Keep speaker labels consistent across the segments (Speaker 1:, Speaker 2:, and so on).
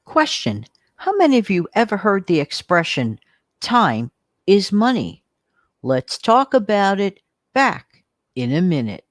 Speaker 1: Question: how many of you ever heard the expression, time is money? Let's talk about it back in a minute.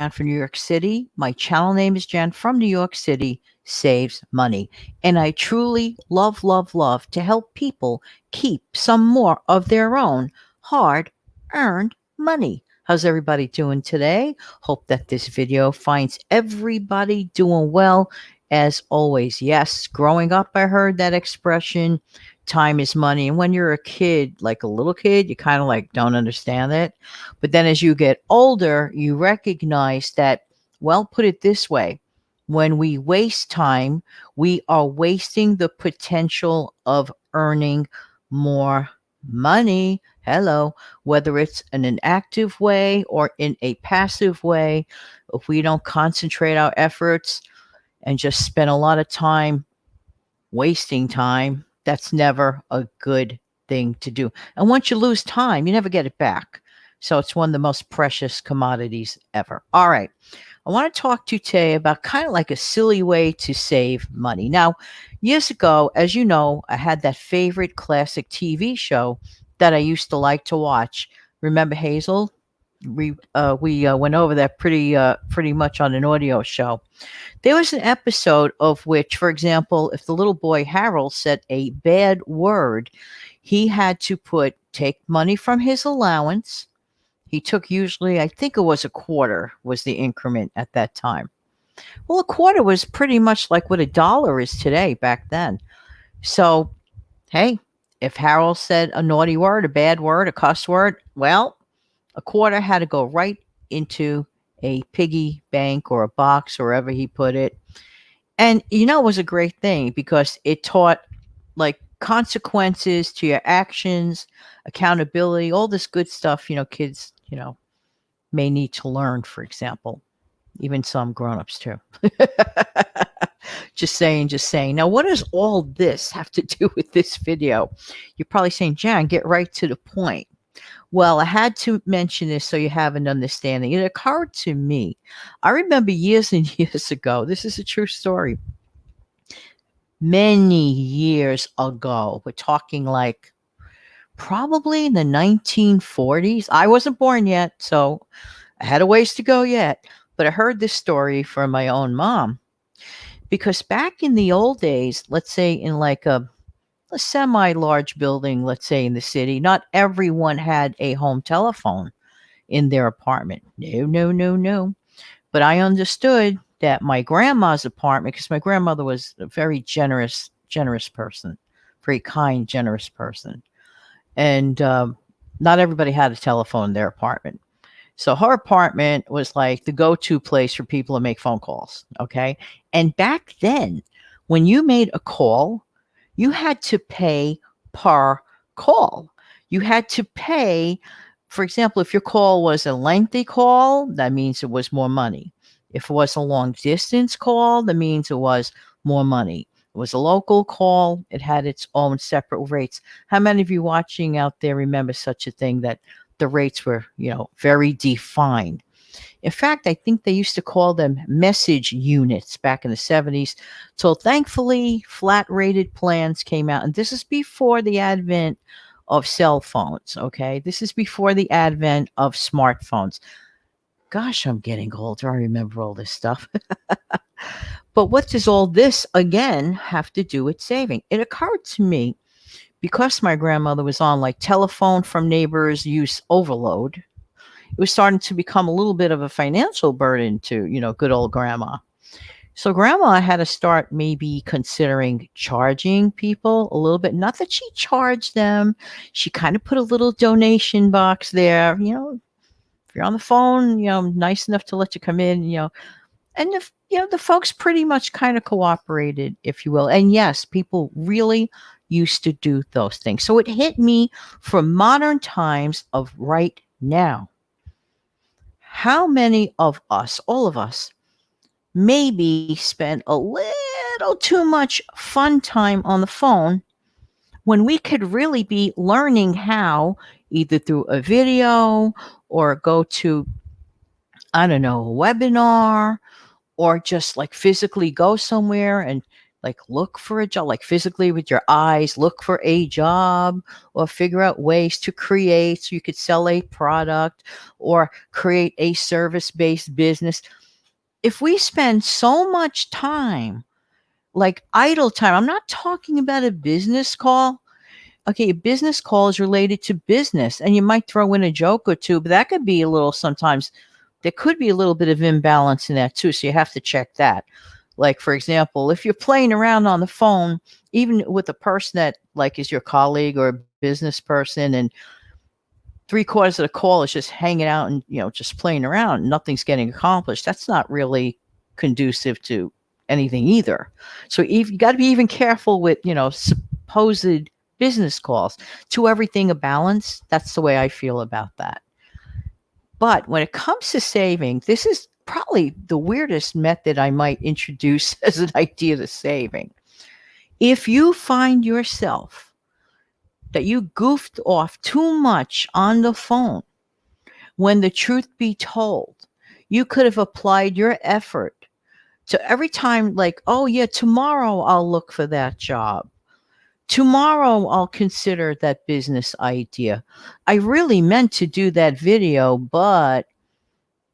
Speaker 1: Jan from New York City. My channel name is Jan from New York City Saves Money. And I truly love, love, love to help people keep some more of their own hard earned money. How's everybody doing today? Hope that this video finds everybody doing well. As always, yes, growing up, I heard that expression, time is money. And when you're a kid, like a little kid, you kind of like don't understand it. But then as you get older, you recognize that, well, put it this way, when we waste time, we are wasting the potential of earning more money. Hello, whether it's in an active way or in a passive way, if we don't concentrate our efforts and just spend a lot of time wasting time, that's never a good thing to do. And once you lose time, you never get it back. So it's one of the most precious commodities ever. All right. I want to talk to you today about kind of like a silly way to save money. Now, years ago, as you know, I had that favorite classic TV show that I used to like to watch. Remember Hazel? We went over that pretty much on an audio show. There was an episode of which, for example, if the little boy Harold said a bad word, he had to take money from his allowance. He took usually, I think it was a quarter was the increment at that time. Well, a quarter was pretty much like what a dollar is today back then. So, hey, if Harold said a naughty word, a bad word, a cuss word, well, a quarter had to go right into a piggy bank or a box or wherever he put it. And it was a great thing because it taught like consequences to your actions, accountability, all this good stuff, kids, may need to learn, for example, even some grown-ups too. Just saying, just saying. Now, what does all this have to do with this video? You're probably saying, Jan, get right to the point. Well, I had to mention this so you have an understanding. It occurred to me. I remember years and years ago, this is a true story. Many years ago, we're talking like probably in the 1940s. I wasn't born yet, so I had a ways to go yet. But I heard this story from my own mom. Because back in the old days, let's say in like a semi-large building, let's say in the city, not everyone had a home telephone in their apartment. No, no, no, no. But I understood that my grandma's apartment, because my grandmother was a very generous person, very kind, generous person. And not everybody had a telephone in their apartment. So her apartment was like the go-to place for people to make phone calls. Okay. And back then, when you made a call, you had to pay per call. You had to pay, for example, if your call was a lengthy call, that means it was more money. If it was a long distance call, that means it was more money. It was a local call, it had its own separate rates. How many of you watching out there remember such a thing that the rates were, very defined? In fact, I think they used to call them message units back in the 70s. So thankfully, flat rated plans came out. And this is before the advent of cell phones. Okay. This is before the advent of smartphones. Gosh, I'm getting older. I remember all this stuff. But what does all this, again, have to do with saving? It occurred to me because my grandmother was on like telephone from neighbors use overload. It was starting to become a little bit of a financial burden to, good old grandma. So grandma had to start maybe considering charging people a little bit. Not that she charged them. She kind of put a little donation box there, if you're on the phone, nice enough to let you come in, and the folks pretty much kind of cooperated, if you will. And yes, people really used to do those things. So it hit me from modern times of right now. how many of us, all of us, maybe spend a little too much fun time on the phone when we could really be learning how, either through a video or go to, I don't know, a webinar, or just like physically go somewhere and like look for a job, like physically with your eyes, look for a job, or figure out ways to create so you could sell a product or create a service based business. If we spend so much time, like idle time, I'm not talking about a business call. Okay, a business call is related to business, and you might throw in a joke or two, but that could be a little, sometimes there could be a little bit of imbalance in that too. So you have to check that. Like, for example, if you're playing around on the phone, even with a person that like is your colleague or a business person, and 3/4 of the call is just hanging out and, just playing around, nothing's getting accomplished, that's not really conducive to anything either. So you got to be even careful with, supposed business calls. To everything a balance. That's the way I feel about that. But when it comes to saving, this is probably the weirdest method I might introduce as an idea to saving. If you find yourself that you goofed off too much on the phone, when the truth be told, you could have applied your effort to every time, like, oh yeah, tomorrow I'll look for that job. Tomorrow I'll consider that business idea. I really meant to do that video, but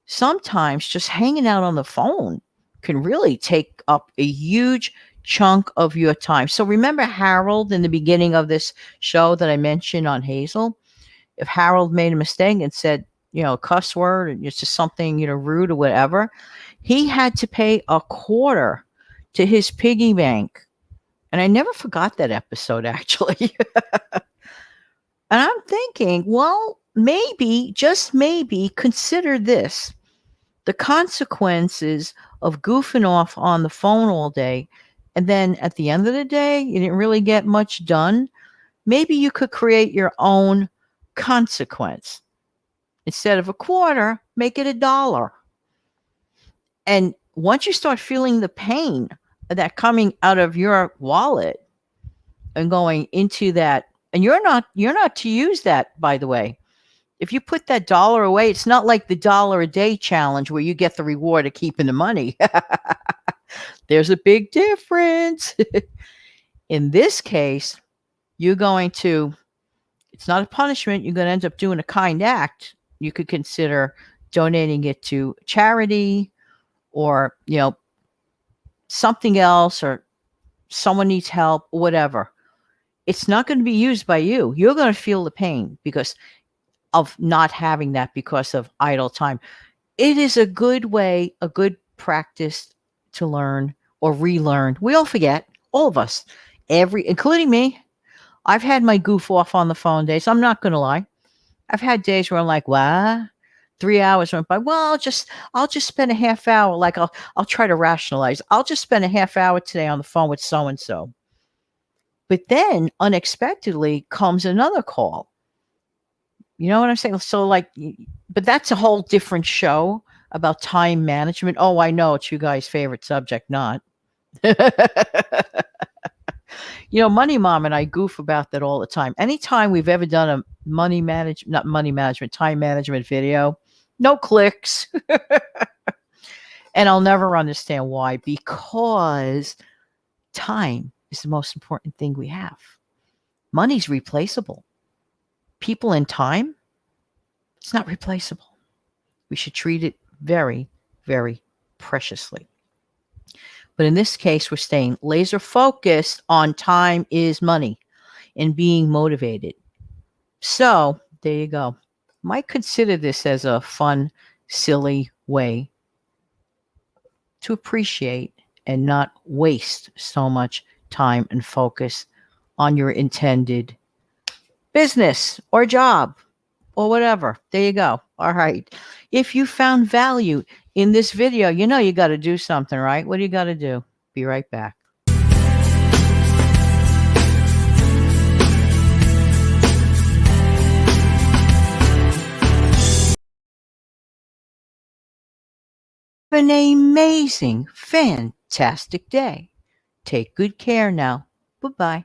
Speaker 1: sometimes just hanging out on the phone can really take up a huge chunk of your time. So remember Harold in the beginning of this show that I mentioned on Hazel? If Harold made a mistake and said, a cuss word, and it's just something, rude or whatever, he had to pay a quarter to his piggy bank. And I never forgot that episode, actually. And I'm thinking, well, maybe, just maybe, consider this. The consequences of goofing off on the phone all day, and then at the end of the day, you didn't really get much done. Maybe you could create your own consequence. Instead of a quarter, make it $1. And once you start feeling the pain of that coming out of your wallet and going into that, and you're not to use that, by the way. If you put that $1 away, it's not like the $1 a day challenge where you get the reward of keeping the money. There's a big difference. In this case, you're going to, it's not a punishment. You're going to end up doing a kind act. You could consider donating it to charity, or, something else, or someone needs help, whatever. It's not going to be used by you. You're going to feel the pain because of not having that, because of idle time. It is a good way, a good practice to learn or relearn. We all forget, all of us, including me. I've had my goof off on the phone days. I'm not going to lie. I've had days where I'm like, what? 3 hours went by. Well, I'll just spend a half hour. Like I'll try to rationalize. I'll just spend a half hour today on the phone with so-and-so. But then unexpectedly comes another call. You know what I'm saying? So but that's a whole different show about time management. Oh, I know it's you guys' favorite subject, not. Money Mom and I goof about that all the time. Anytime we've ever done a time management video, no clicks. And I'll never understand why, because time is the most important thing we have. Money's replaceable. People and time, it's not replaceable. We should treat it very, very preciously. But in this case, we're staying laser focused on time is money and being motivated. So there you go. Might consider this as a fun, silly way to appreciate and not waste so much time and focus on your intended business or job or whatever. There you go. All right. If you found value in this video, you got to do something, right? What do you got to do? Be right back. Have an amazing, fantastic day. Take good care now. Bye bye.